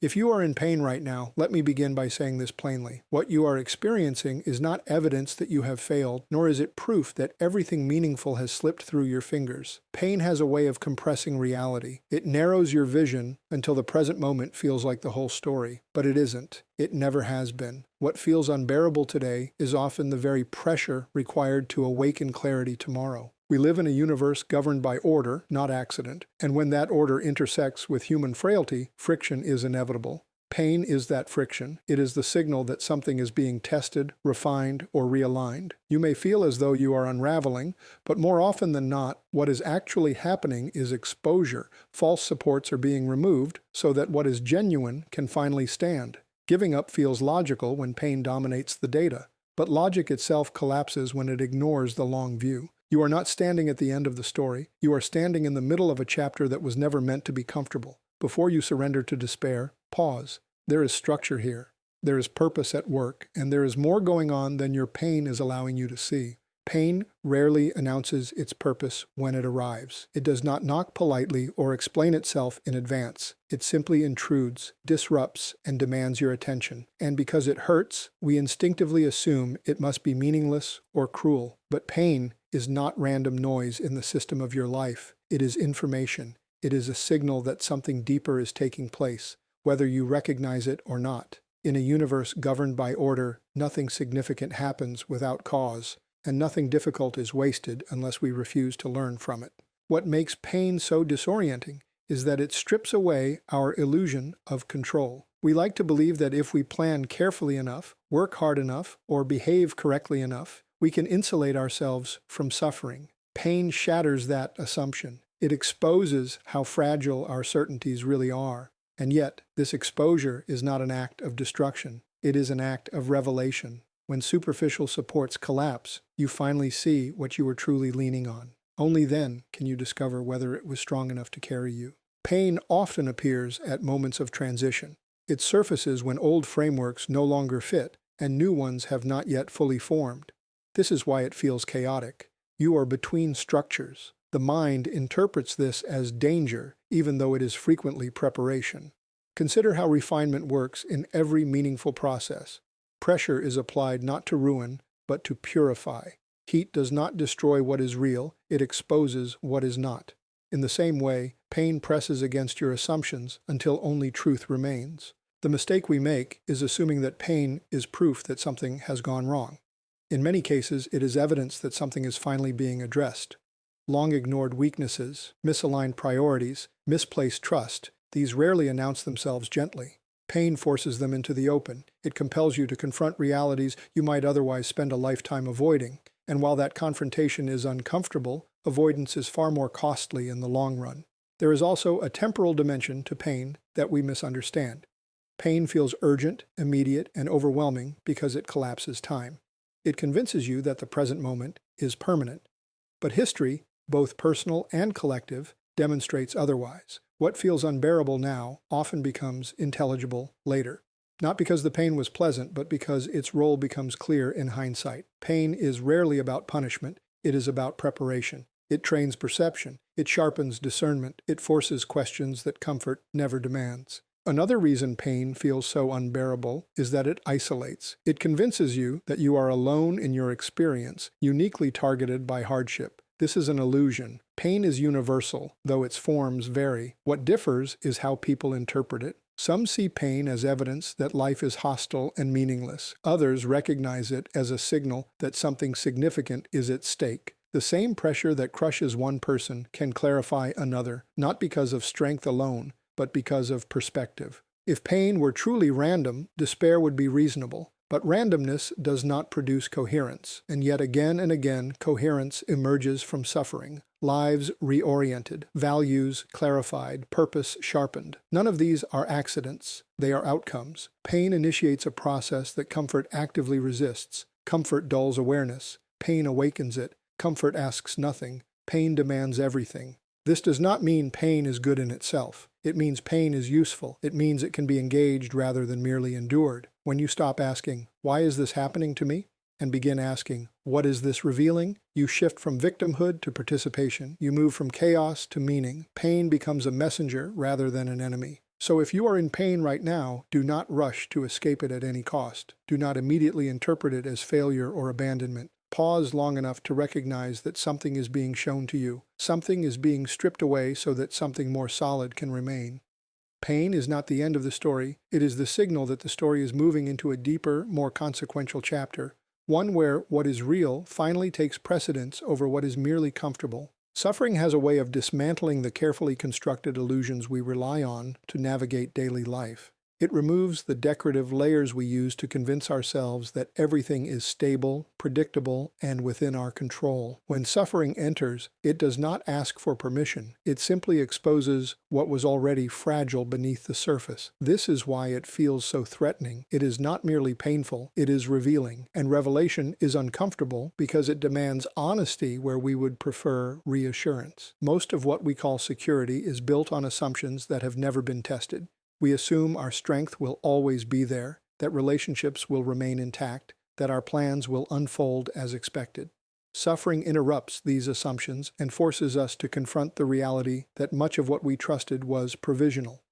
If you are in pain right now, let me begin by saying this plainly. What you are experiencing is not evidence that you have failed, nor is it proof that everything meaningful has slipped through your fingers. Pain has a way of compressing reality. It narrows your vision until the present moment feels like the whole story. But it isn't. It never has been. What feels unbearable today is often the very pressure required to awaken clarity tomorrow. We live in a universe governed by order, not accident, and when that order intersects with human frailty, friction is inevitable. Pain is that friction. It is the signal that something is being tested, refined, or realigned. You may feel as though you are unraveling, but more often than not, what is actually happening is exposure. False supports are being removed so that what is genuine can finally stand. Giving up feels logical when pain dominates the data, but logic itself collapses when it ignores the long view. You are not standing at the end of the story. You are standing in the middle of a chapter that was never meant to be comfortable. Before you surrender to despair, pause. There is structure here. There is purpose at work, and there is more going on than your pain is allowing you to see. Pain rarely announces its purpose when it arrives. It does not knock politely or explain itself in advance. It simply intrudes, disrupts, and demands your attention. And because it hurts, we instinctively assume it must be meaningless or cruel. But pain is not random noise in the system of your life. It is information. It is a signal that something deeper is taking place, whether you recognize it or not. In a universe governed by order, nothing significant happens without cause, and nothing difficult is wasted unless we refuse to learn from it. What makes pain so disorienting is that it strips away our illusion of control. We like to believe that if we plan carefully enough, work hard enough, or behave correctly enough, we can insulate ourselves from suffering. Pain shatters that assumption. It exposes how fragile our certainties really are. And yet, this exposure is not an act of destruction. It is an act of revelation. When superficial supports collapse, you finally see what you were truly leaning on. Only then can you discover whether it was strong enough to carry you. Pain often appears at moments of transition. It surfaces when old frameworks no longer fit and new ones have not yet fully formed. This is why it feels chaotic. You are between structures. The mind interprets this as danger, even though it is frequently preparation. Consider how refinement works in every meaningful process. Pressure is applied not to ruin, but to purify. Heat does not destroy what is real, it exposes what is not. In the same way, pain presses against your assumptions until only truth remains. The mistake we make is assuming that pain is proof that something has gone wrong. In many cases, it is evidence that something is finally being addressed. Long-ignored weaknesses, misaligned priorities, misplaced trust, these rarely announce themselves gently. Pain forces them into the open. It compels you to confront realities you might otherwise spend a lifetime avoiding. And while that confrontation is uncomfortable, avoidance is far more costly in the long run. There is also a temporal dimension to pain that we misunderstand. Pain feels urgent, immediate, and overwhelming because it collapses time. It convinces you that the present moment is permanent. But history, both personal and collective, demonstrates otherwise. What feels unbearable now often becomes intelligible later. Not because the pain was pleasant, but because its role becomes clear in hindsight. Pain is rarely about punishment, it is about preparation. It trains perception, it sharpens discernment, it forces questions that comfort never demands. Another reason pain feels so unbearable is that it isolates. It convinces you that you are alone in your experience, uniquely targeted by hardship. This is an illusion. Pain is universal, though its forms vary. What differs is how people interpret it. Some see pain as evidence that life is hostile and meaningless. Others recognize it as a signal that something significant is at stake. The same pressure that crushes one person can clarify another, not because of strength alone, but because of perspective. If pain were truly random, despair would be reasonable. But randomness does not produce coherence, and yet again and again coherence emerges from suffering. Lives reoriented, values clarified, purpose sharpened. None of these are accidents, they are outcomes. Pain initiates a process that comfort actively resists. Comfort dulls awareness. Pain awakens it. Comfort asks nothing. Pain demands everything. This does not mean pain is good in itself. It means pain is useful. It means it can be engaged rather than merely endured. When you stop asking, "Why is this happening to me?" and begin asking, "What is this revealing?" you shift from victimhood to participation. You move from chaos to meaning. Pain becomes a messenger rather than an enemy. So if you are in pain right now, do not rush to escape it at any cost. Do not immediately interpret it as failure or abandonment. Pause long enough to recognize that something is being shown to you. Something is being stripped away so that something more solid can remain. Pain is not the end of the story. It is the signal that the story is moving into a deeper, more consequential chapter. One where what is real finally takes precedence over what is merely comfortable. Suffering has a way of dismantling the carefully constructed illusions we rely on to navigate daily life. It removes the decorative layers we use to convince ourselves that everything is stable, predictable, and within our control. When suffering enters, it does not ask for permission. It simply exposes what was already fragile beneath the surface. This is why it feels so threatening. It is not merely painful, it is revealing. And revelation is uncomfortable because it demands honesty where we would prefer reassurance. Most of what we call security is built on assumptions that have never been tested. We assume our strength will always be there, that relationships will remain intact, that our plans will unfold as expected. Suffering interrupts these assumptions and forces us to confront the reality that much of what we trusted was provisional.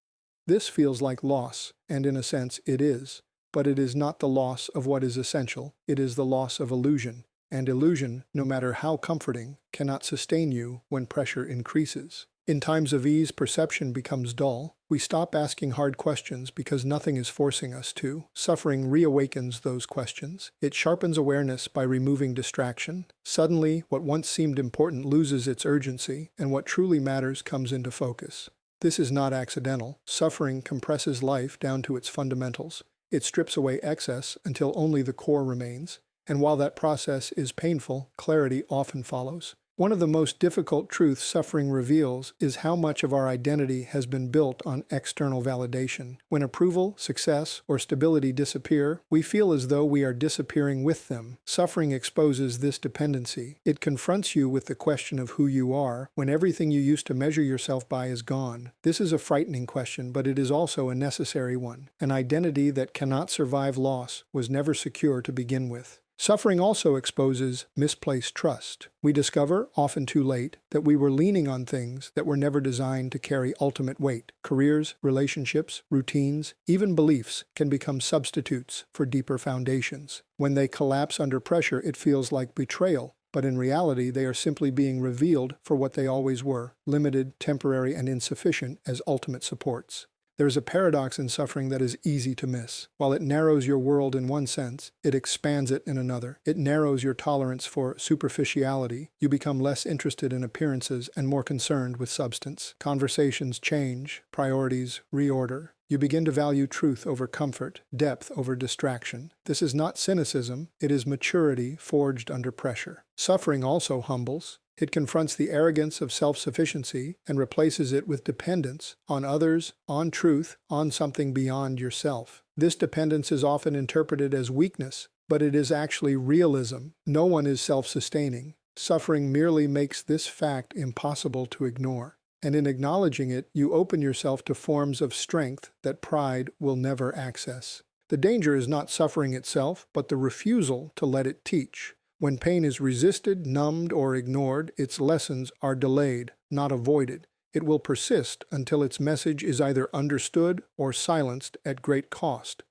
This feels like loss, and in a sense it is, but it is not the loss of what is essential, it is the loss of illusion, and illusion, no matter how comforting, cannot sustain you when pressure increases. In times of ease, perception becomes dull. We stop asking hard questions because nothing is forcing us to. Suffering reawakens those questions. It sharpens awareness by removing distraction. Suddenly, what once seemed important loses its urgency, and what truly matters comes into focus. This is not accidental. Suffering compresses life down to its fundamentals. It strips away excess until only the core remains. And while that process is painful, clarity often follows. One of the most difficult truths suffering reveals is how much of our identity has been built on external validation. When approval, success, or stability disappear, we feel as though we are disappearing with them. Suffering exposes this dependency. It confronts you with the question of who you are when everything you used to measure yourself by is gone. This is a frightening question, but it is also a necessary one. An identity that cannot survive loss was never secure to begin with. Suffering also exposes misplaced trust. We discover, often too late, that we were leaning on things that were never designed to carry ultimate weight. Careers, relationships, routines, even beliefs can become substitutes for deeper foundations. When they collapse under pressure, it feels like betrayal, but in reality they are simply being revealed for what they always were, limited, temporary, and insufficient as ultimate supports. There is a paradox in suffering that is easy to miss. While it narrows your world in one sense, it expands it in another. It narrows your tolerance for superficiality. You become less interested in appearances and more concerned with substance. Conversations change, priorities reorder. You begin to value truth over comfort, depth over distraction. This is not cynicism, it is maturity forged under pressure. Suffering also humbles. It confronts the arrogance of self-sufficiency and replaces it with dependence on others, on truth, on something beyond yourself. This dependence is often interpreted as weakness, but it is actually realism. No one is self-sustaining. Suffering merely makes this fact impossible to ignore. And in acknowledging it, you open yourself to forms of strength that pride will never access. The danger is not suffering itself, but the refusal to let it teach. When pain is resisted, numbed, or ignored, its lessons are delayed, not avoided. It will persist until its message is either understood or silenced at great cost.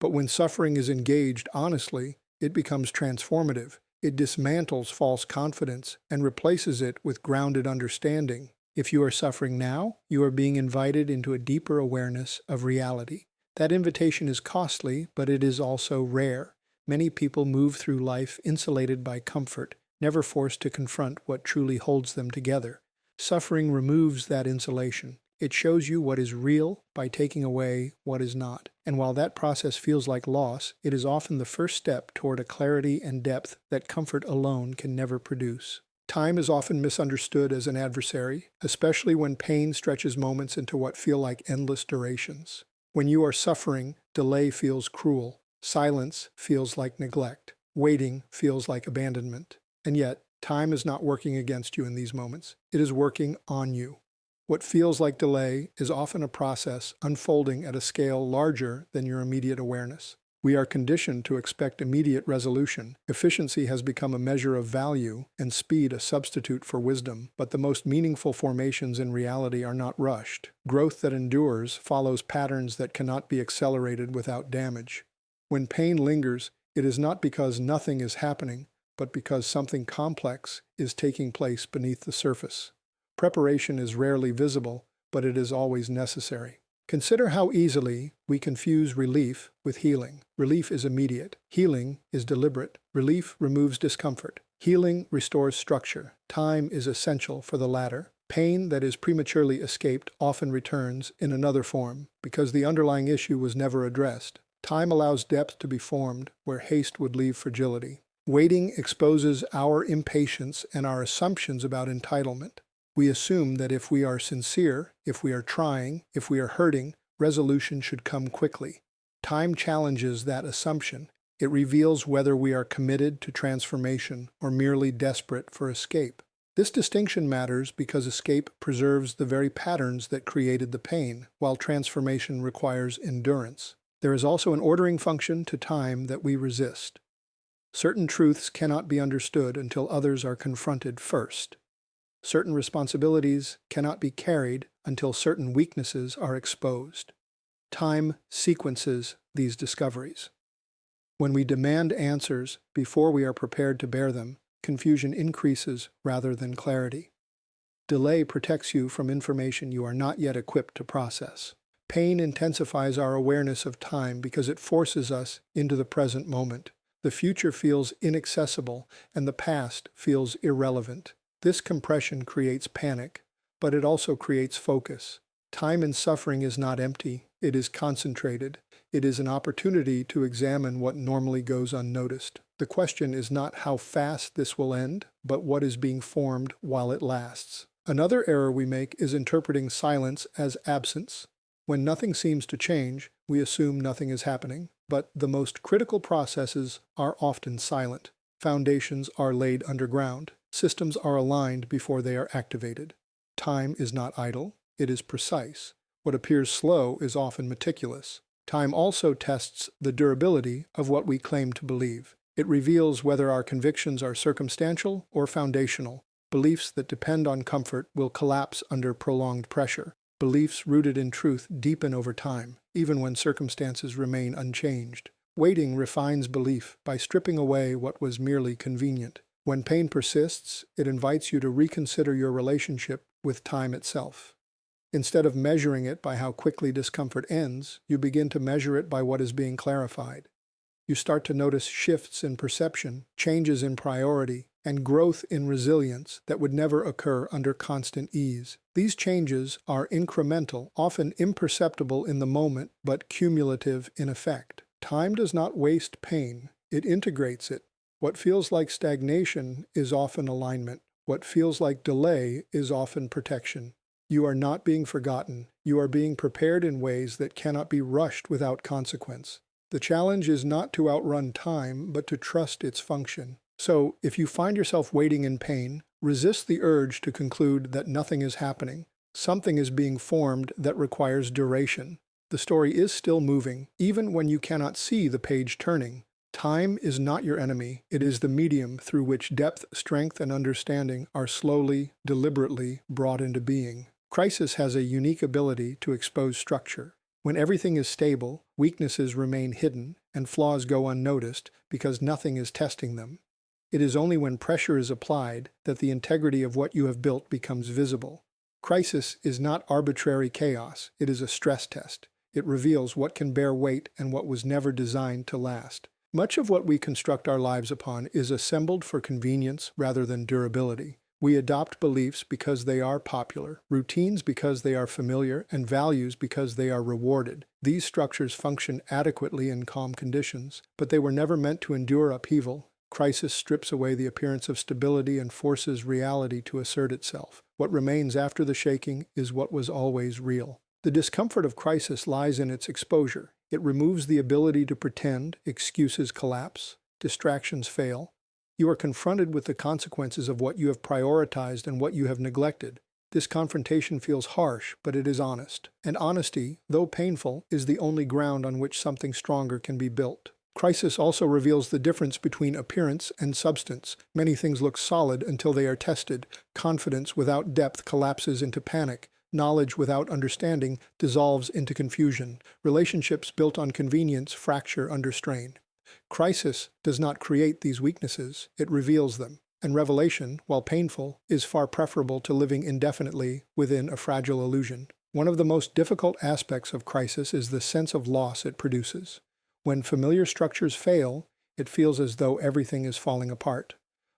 But when suffering is engaged honestly, it becomes transformative. It dismantles false confidence and replaces it with grounded understanding. If you are suffering now, you are being invited into a deeper awareness of reality. That invitation is costly, but it is also rare. Many people move through life insulated by comfort, never forced to confront what truly holds them together. Suffering removes that insulation. It shows you what is real by taking away what is not. And while that process feels like loss, it is often the first step toward a clarity and depth that comfort alone can never produce. Time is often misunderstood as an adversary, especially when pain stretches moments into what feel like endless durations. When you are suffering, delay feels cruel. Silence feels like neglect. Waiting feels like abandonment. And yet, time is not working against you in these moments. It is working on you. What feels like delay is often a process unfolding at a scale larger than your immediate awareness. We are conditioned to expect immediate resolution. Efficiency has become a measure of value, and speed a substitute for wisdom. But the most meaningful formations in reality are not rushed. Growth that endures follows patterns that cannot be accelerated without damage. When pain lingers, it is not because nothing is happening, but because something complex is taking place beneath the surface. Preparation is rarely visible, but it is always necessary. Consider how easily we confuse relief with healing. Relief is immediate. Healing is deliberate. Relief removes discomfort. Healing restores structure. Time is essential for the latter. Pain that is prematurely escaped often returns in another form because the underlying issue was never addressed. Time allows depth to be formed where haste would leave fragility. Waiting exposes our impatience and our assumptions about entitlement. We assume that if we are sincere, if we are trying, if we are hurting, resolution should come quickly. Time challenges that assumption. It reveals whether we are committed to transformation or merely desperate for escape. This distinction matters because escape preserves the very patterns that created the pain, while transformation requires endurance. There is also an ordering function to time that we resist. Certain truths cannot be understood until others are confronted first. Certain responsibilities cannot be carried until certain weaknesses are exposed. Time sequences these discoveries. When we demand answers before we are prepared to bear them, confusion increases rather than clarity. Delay protects you from information you are not yet equipped to process. Pain intensifies our awareness of time because it forces us into the present moment. The future feels inaccessible, and the past feels irrelevant. This compression creates panic, but it also creates focus. Time and suffering is not empty, it is concentrated. It is an opportunity to examine what normally goes unnoticed. The question is not how fast this will end, but what is being formed while it lasts. Another error we make is interpreting silence as absence. When nothing seems to change, we assume nothing is happening, but the most critical processes are often silent. Foundations are laid underground. Systems are aligned before they are activated. Time is not idle, it is precise. What appears slow is often meticulous. Time also tests the durability of what we claim to believe. It reveals whether our convictions are circumstantial or foundational. Beliefs that depend on comfort will collapse under prolonged pressure. Beliefs rooted in truth deepen over time, even when circumstances remain unchanged. Waiting refines belief by stripping away what was merely convenient. When pain persists, it invites you to reconsider your relationship with time itself. Instead of measuring it by how quickly discomfort ends, you begin to measure it by what is being clarified. You start to notice shifts in perception, changes in priority, and growth in resilience that would never occur under constant ease. These changes are incremental, often imperceptible in the moment, but cumulative in effect. Time does not waste pain, it integrates it. What feels like stagnation is often alignment. What feels like delay is often protection. You are not being forgotten. You are being prepared in ways that cannot be rushed without consequence. The challenge is not to outrun time, but to trust its function. So, if you find yourself waiting in pain, resist the urge to conclude that nothing is happening. Something is being formed that requires duration. The story is still moving, even when you cannot see the page turning. Time is not your enemy, it is the medium through which depth, strength, and understanding are slowly, deliberately brought into being. Crisis has a unique ability to expose structure. When everything is stable, weaknesses remain hidden, and flaws go unnoticed because nothing is testing them. It is only when pressure is applied that the integrity of what you have built becomes visible. Crisis is not arbitrary chaos, it is a stress test. It reveals what can bear weight and what was never designed to last. Much of what we construct our lives upon is assembled for convenience rather than durability. We adopt beliefs because they are popular, routines because they are familiar, and values because they are rewarded. These structures function adequately in calm conditions, but they were never meant to endure upheaval. Crisis strips away the appearance of stability and forces reality to assert itself. What remains after the shaking is what was always real. The discomfort of crisis lies in its exposure. It removes the ability to pretend, excuses collapse, distractions fail. You are confronted with the consequences of what you have prioritized and what you have neglected. This confrontation feels harsh, but it is honest. And honesty, though painful, is the only ground on which something stronger can be built. Crisis also reveals the difference between appearance and substance. Many things look solid until they are tested. Confidence without depth collapses into panic. Knowledge without understanding dissolves into confusion. Relationships built on convenience fracture under strain. Crisis does not create these weaknesses, it reveals them. And revelation, while painful, is far preferable to living indefinitely within a fragile illusion. One of the most difficult aspects of crisis is the sense of loss it produces. When familiar structures fail, it feels as though everything is falling apart.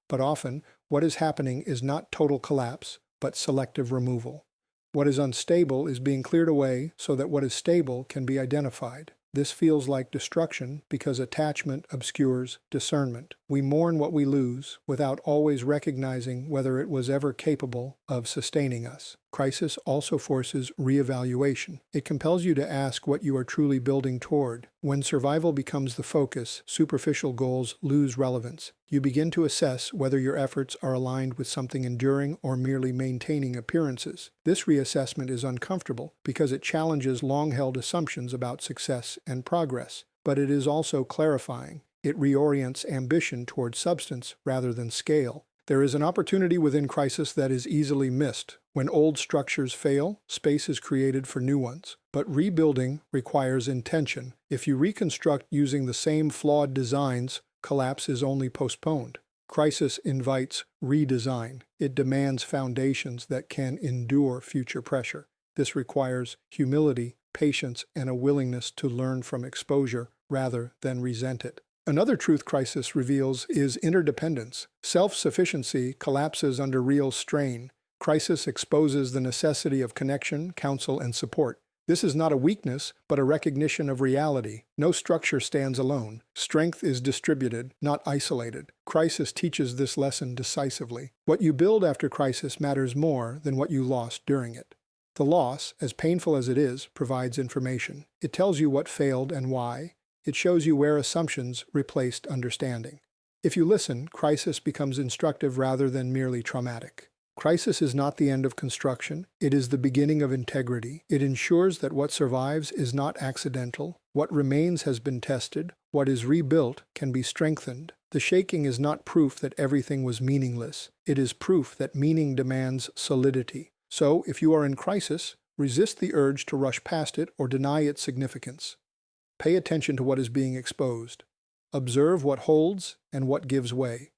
But often, what is happening is not total collapse, but selective removal. What is unstable is being cleared away so that what is stable can be identified. This feels like destruction because attachment obscures discernment. We mourn what we lose without always recognizing whether it was ever capable of sustaining us. Crisis also forces reevaluation. It compels you to ask what you are truly building toward. When survival becomes the focus, superficial goals lose relevance. You begin to assess whether your efforts are aligned with something enduring or merely maintaining appearances. This reassessment is uncomfortable because it challenges long-held assumptions about success and progress, but it is also clarifying. It reorients ambition toward substance rather than scale. There is an opportunity within crisis that is easily missed. When old structures fail, space is created for new ones. But rebuilding requires intention. If you reconstruct using the same flawed designs, collapse is only postponed. Crisis invites redesign. It demands foundations that can endure future pressure. This requires humility, patience, and a willingness to learn from exposure rather than resent it. Another truth crisis reveals is interdependence. Self-sufficiency collapses under real strain. Crisis exposes the necessity of connection, counsel, and support. This is not a weakness, but a recognition of reality. No structure stands alone. Strength is distributed, not isolated. Crisis teaches this lesson decisively. What you build after crisis matters more than what you lost during it. The loss, as painful as it is, provides information. It tells you what failed and why. It shows you where assumptions replaced understanding. If you listen, crisis becomes instructive rather than merely traumatic. Crisis is not the end of construction. It is the beginning of integrity. It ensures that what survives is not accidental. What remains has been tested. What is rebuilt can be strengthened. The shaking is not proof that everything was meaningless. It is proof that meaning demands solidity. So, if you are in crisis, resist the urge to rush past it or deny its significance. Pay attention to what is being exposed. Observe what holds and what gives way.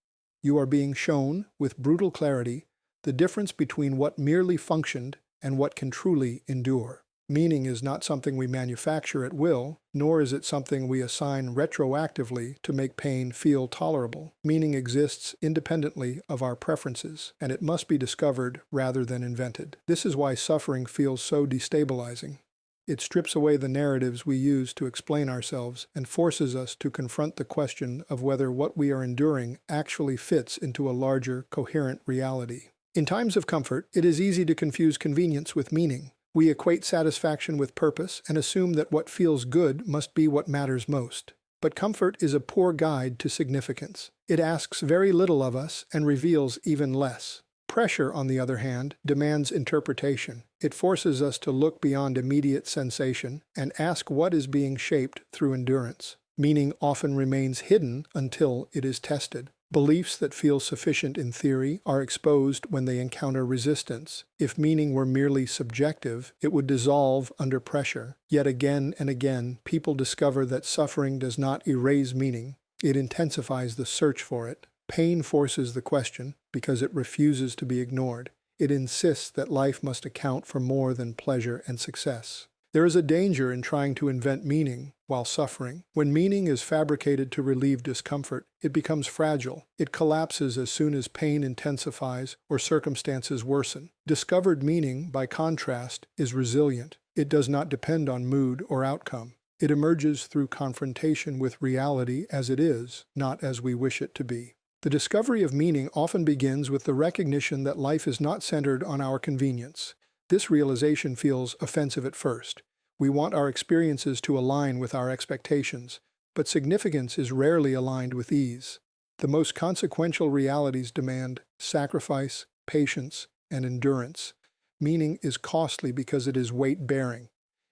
You are being shown, with brutal clarity, the difference between what merely functioned and what can truly endure. Meaning is not something we manufacture at will, nor is it something we assign retroactively to make pain feel tolerable. Meaning exists independently of our preferences, and it must be discovered rather than invented. This is why suffering feels so destabilizing. It strips away the narratives we use to explain ourselves and forces us to confront the question of whether what we are enduring actually fits into a larger, coherent reality. In times of comfort, it is easy to confuse convenience with meaning. We equate satisfaction with purpose and assume that what feels good must be what matters most. But comfort is a poor guide to significance. It asks very little of us and reveals even less. Pressure, on the other hand, demands interpretation. It forces us to look beyond immediate sensation and ask what is being shaped through endurance. Meaning often remains hidden until it is tested. Beliefs that feel sufficient in theory are exposed when they encounter resistance. If meaning were merely subjective, it would dissolve under pressure. Yet again and again, people discover that suffering does not erase meaning. It intensifies the search for it. Pain forces the question because it refuses to be ignored. It insists that life must account for more than pleasure and success. There is a danger in trying to invent meaning while suffering. When meaning is fabricated to relieve discomfort, it becomes fragile. It collapses as soon as pain intensifies or circumstances worsen. Discovered meaning, by contrast, is resilient. It does not depend on mood or outcome. It emerges through confrontation with reality as it is, not as we wish it to be. The discovery of meaning often begins with the recognition that life is not centered on our convenience. This realization feels offensive at first. We want our experiences to align with our expectations, but significance is rarely aligned with ease. The most consequential realities demand sacrifice, patience, and endurance. Meaning is costly because it is weight-bearing.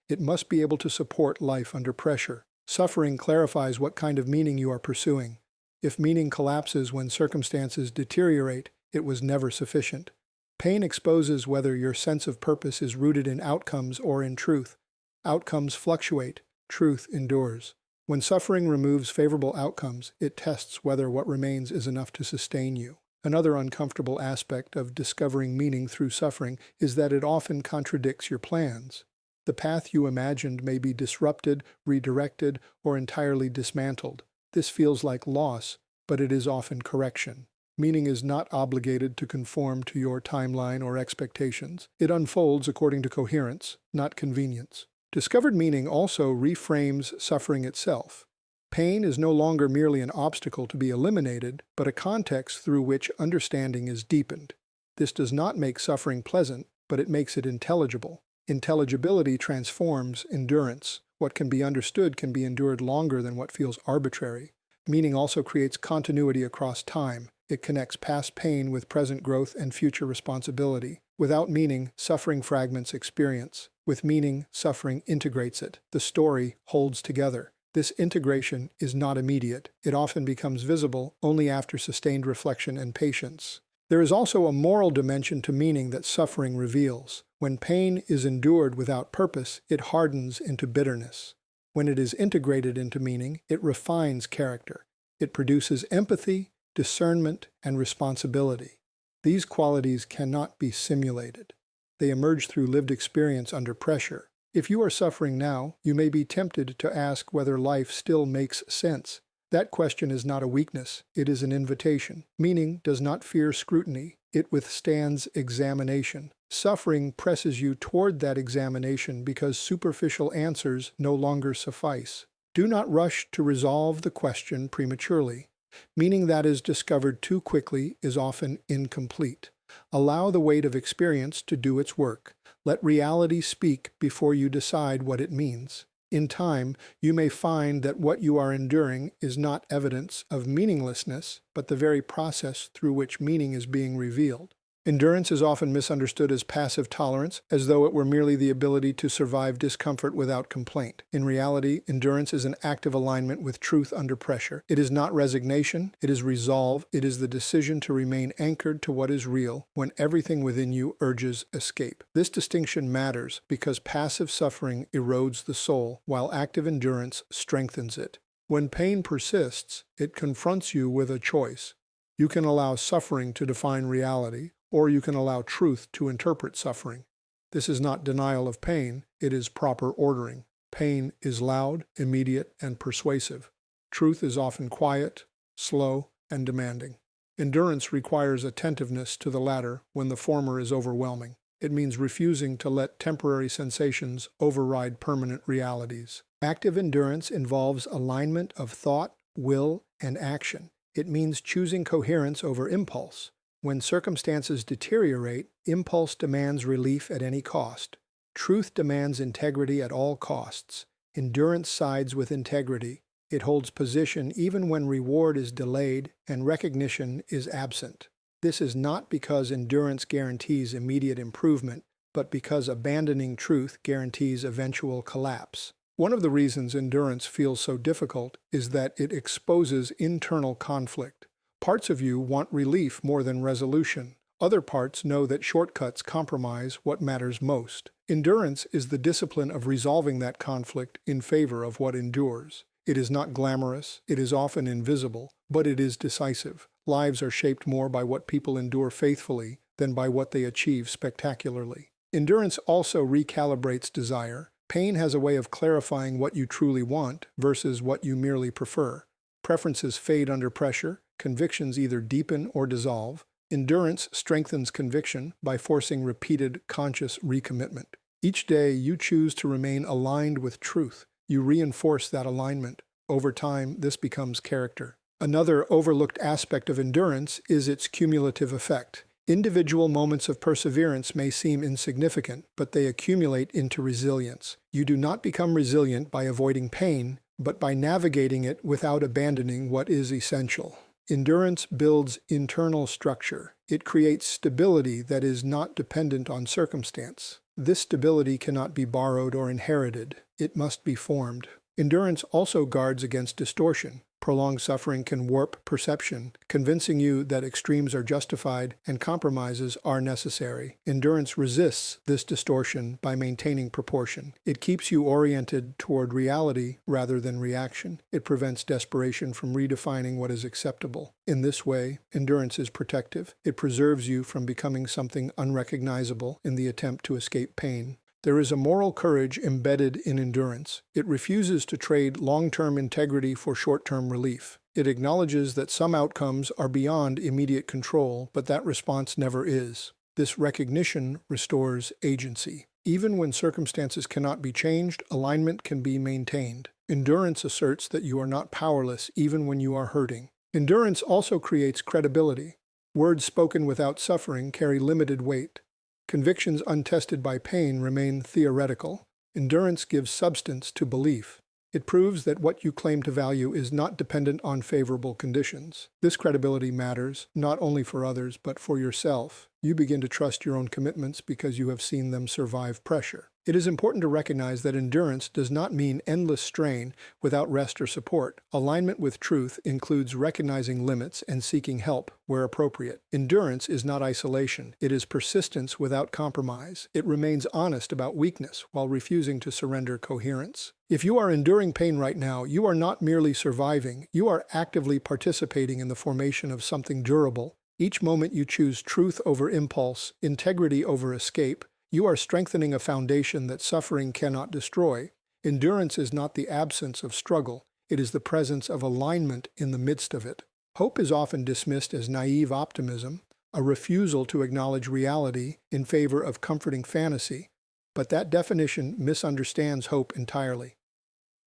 It must be able to support life under pressure. Suffering clarifies what kind of meaning you are pursuing. If meaning collapses when circumstances deteriorate, it was never sufficient. Pain exposes whether your sense of purpose is rooted in outcomes or in truth. Outcomes fluctuate, truth endures. When suffering removes favorable outcomes, it tests whether what remains is enough to sustain you. Another uncomfortable aspect of discovering meaning through suffering is that it often contradicts your plans. The path you imagined may be disrupted, redirected, or entirely dismantled. This feels like loss, but it is often correction. Meaning is not obligated to conform to your timeline or expectations. It unfolds according to coherence, not convenience. Discovered meaning also reframes suffering itself. Pain is no longer merely an obstacle to be eliminated, but a context through which understanding is deepened. This does not make suffering pleasant, but it makes it intelligible. Intelligibility transforms endurance. What can be understood can be endured longer than what feels arbitrary. Meaning also creates continuity across time. It connects past pain with present growth and future responsibility. Without meaning, suffering fragments experience. With meaning, suffering integrates it. The story holds together. This integration is not immediate. It often becomes visible only after sustained reflection and patience. There is also a moral dimension to meaning that suffering reveals. When pain is endured without purpose, it hardens into bitterness. When it is integrated into meaning, it refines character. It produces empathy, discernment, and responsibility. These qualities cannot be simulated. They emerge through lived experience under pressure. If you are suffering now, you may be tempted to ask whether life still makes sense. That question is not a weakness, it is an invitation. Meaning does not fear scrutiny, it withstands examination. Suffering presses you toward that examination because superficial answers no longer suffice. Do not rush to resolve the question prematurely. Meaning that is discovered too quickly is often incomplete. Allow the weight of experience to do its work. Let reality speak before you decide what it means. In time, you may find that what you are enduring is not evidence of meaninglessness, but the very process through which meaning is being revealed. Endurance is often misunderstood as passive tolerance, as though it were merely the ability to survive discomfort without complaint. In reality, endurance is an active alignment with truth under pressure. It is not resignation, it is resolve, it is the decision to remain anchored to what is real when everything within you urges escape. This distinction matters because passive suffering erodes the soul, while active endurance strengthens it. When pain persists, it confronts you with a choice. You can allow suffering to define reality, or you can allow truth to interpret suffering. This is not denial of pain, it is proper ordering. Pain is loud, immediate, and persuasive. Truth is often quiet, slow, and demanding. Endurance requires attentiveness to the latter when the former is overwhelming. It means refusing to let temporary sensations override permanent realities. Active endurance involves alignment of thought, will, and action. It means choosing coherence over impulse. When circumstances deteriorate, impulse demands relief at any cost. Truth demands integrity at all costs. Endurance sides with integrity. It holds position even when reward is delayed and recognition is absent. This is not because endurance guarantees immediate improvement, but because abandoning truth guarantees eventual collapse. One of the reasons endurance feels so difficult is that it exposes internal conflict. Parts of you want relief more than resolution. Other parts know that shortcuts compromise what matters most. Endurance is the discipline of resolving that conflict in favor of what endures. It is not glamorous, it is often invisible, but it is decisive. Lives are shaped more by what people endure faithfully than by what they achieve spectacularly. Endurance also recalibrates desire. Pain has a way of clarifying what you truly want versus what you merely prefer. Preferences fade under pressure. Convictions either deepen or dissolve. Endurance strengthens conviction by forcing repeated, conscious recommitment. Each day you choose to remain aligned with truth. You reinforce that alignment. Over time, this becomes character. Another overlooked aspect of endurance is its cumulative effect. Individual moments of perseverance may seem insignificant, but they accumulate into resilience. You do not become resilient by avoiding pain, but by navigating it without abandoning what is essential. Endurance builds internal structure. It creates stability that is not dependent on circumstance. This stability cannot be borrowed or inherited. It must be formed. Endurance also guards against distortion. Prolonged suffering can warp perception, convincing you that extremes are justified and compromises are necessary. Endurance resists this distortion by maintaining proportion. It keeps you oriented toward reality rather than reaction. It prevents desperation from redefining what is acceptable. In this way, endurance is protective. It preserves you from becoming something unrecognizable in the attempt to escape pain. There is a moral courage embedded in endurance. It refuses to trade long-term integrity for short-term relief. It acknowledges that some outcomes are beyond immediate control, but that response never is. This recognition restores agency. Even when circumstances cannot be changed, alignment can be maintained. Endurance asserts that you are not powerless even when you are hurting. Endurance also creates credibility. Words spoken without suffering carry limited weight. Convictions untested by pain remain theoretical. Endurance gives substance to belief. It proves that what you claim to value is not dependent on favorable conditions. This credibility matters, not only for others, but for yourself. You begin to trust your own commitments because you have seen them survive pressure. It is important to recognize that endurance does not mean endless strain without rest or support. Alignment with truth includes recognizing limits and seeking help where appropriate. Endurance is not isolation. It is persistence without compromise. It remains honest about weakness while refusing to surrender coherence. If you are enduring pain right now, you are not merely surviving. You are actively participating in the formation of something durable. Each moment you choose truth over impulse, integrity over escape, you are strengthening a foundation that suffering cannot destroy. Endurance is not the absence of struggle. It is the presence of alignment in the midst of it. Hope is often dismissed as naive optimism, a refusal to acknowledge reality in favor of comforting fantasy. But that definition misunderstands hope entirely.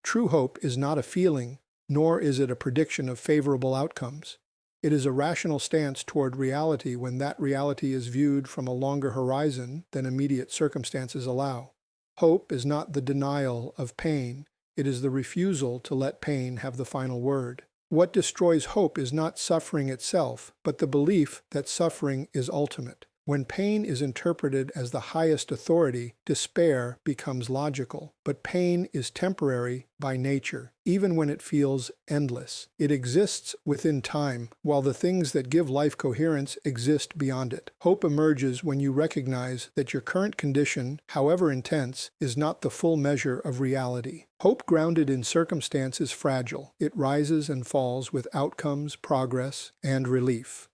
True hope is not a feeling, nor is it a prediction of favorable outcomes. It is a rational stance toward reality when that reality is viewed from a longer horizon than immediate circumstances allow. Hope is not the denial of pain. It is the refusal to let pain have the final word. What destroys hope is not suffering itself, but the belief that suffering is ultimate. When pain is interpreted as the highest authority, despair becomes logical. But pain is temporary by nature, even when it feels endless. It exists within time, while the things that give life coherence exist beyond it. Hope emerges when you recognize that your current condition, however intense, is not the full measure of reality. Hope grounded in circumstance is fragile. It rises and falls with outcomes, progress, and relief.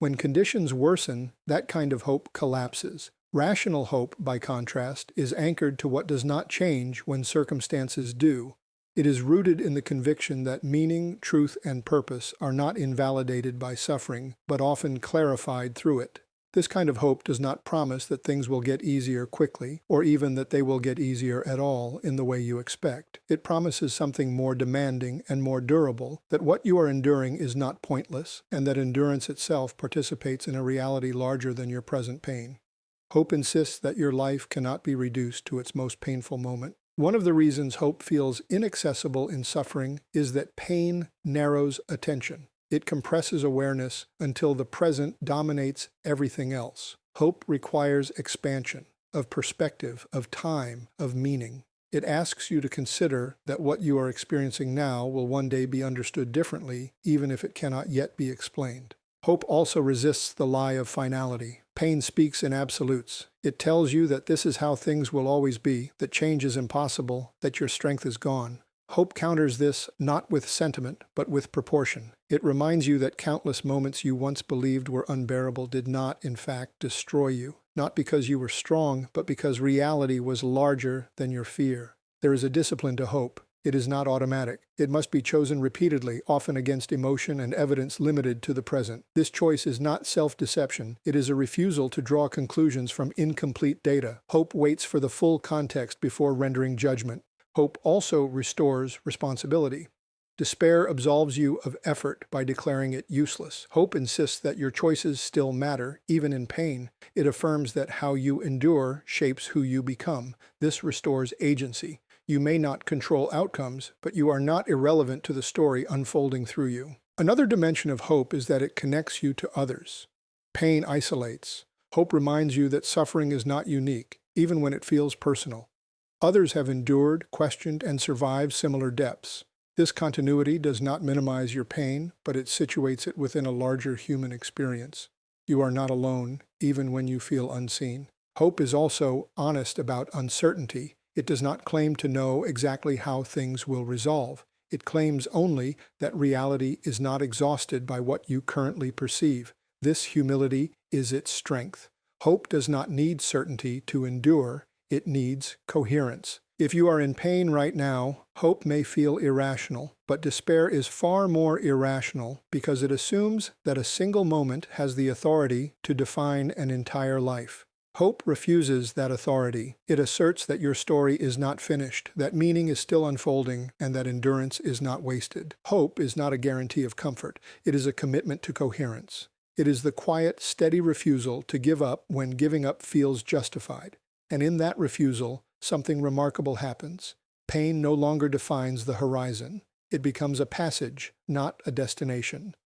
When conditions worsen, that kind of hope collapses. Rational hope, by contrast, is anchored to what does not change when circumstances do. It is rooted in the conviction that meaning, truth, and purpose are not invalidated by suffering, but often clarified through it. This kind of hope does not promise that things will get easier quickly, or even that they will get easier at all in the way you expect. It promises something more demanding and more durable, that what you are enduring is not pointless, and that endurance itself participates in a reality larger than your present pain. Hope insists that your life cannot be reduced to its most painful moment. One of the reasons hope feels inaccessible in suffering is that pain narrows attention. It compresses awareness until the present dominates everything else. Hope requires expansion of perspective, of time, of meaning. It asks you to consider that what you are experiencing now will one day be understood differently, even if it cannot yet be explained. Hope also resists the lie of finality. Pain speaks in absolutes. It tells you that this is how things will always be, that change is impossible, that your strength is gone. Hope counters this not with sentiment, but with proportion. It reminds you that countless moments you once believed were unbearable did not, in fact, destroy you. Not because you were strong, but because reality was larger than your fear. There is a discipline to hope. It is not automatic. It must be chosen repeatedly, often against emotion and evidence limited to the present. This choice is not self-deception. It is a refusal to draw conclusions from incomplete data. Hope waits for the full context before rendering judgment. Hope also restores responsibility. Despair absolves you of effort by declaring it useless. Hope insists that your choices still matter, even in pain. It affirms that how you endure shapes who you become. This restores agency. You may not control outcomes, but you are not irrelevant to the story unfolding through you. Another dimension of hope is that it connects you to others. Pain isolates. Hope reminds you that suffering is not unique, even when it feels personal. Others have endured, questioned, and survived similar depths. This continuity does not minimize your pain, but it situates it within a larger human experience. You are not alone, even when you feel unseen. Hope is also honest about uncertainty. It does not claim to know exactly how things will resolve. It claims only that reality is not exhausted by what you currently perceive. This humility is its strength. Hope does not need certainty to endure. It needs coherence. If you are in pain right now, hope may feel irrational, but despair is far more irrational because it assumes that a single moment has the authority to define an entire life. Hope refuses that authority. It asserts that your story is not finished, that meaning is still unfolding, and that endurance is not wasted. Hope is not a guarantee of comfort. It is a commitment to coherence. It is the quiet, steady refusal to give up when giving up feels justified. And in that refusal, something remarkable happens. Pain no longer defines the horizon. It becomes a passage, not a destination.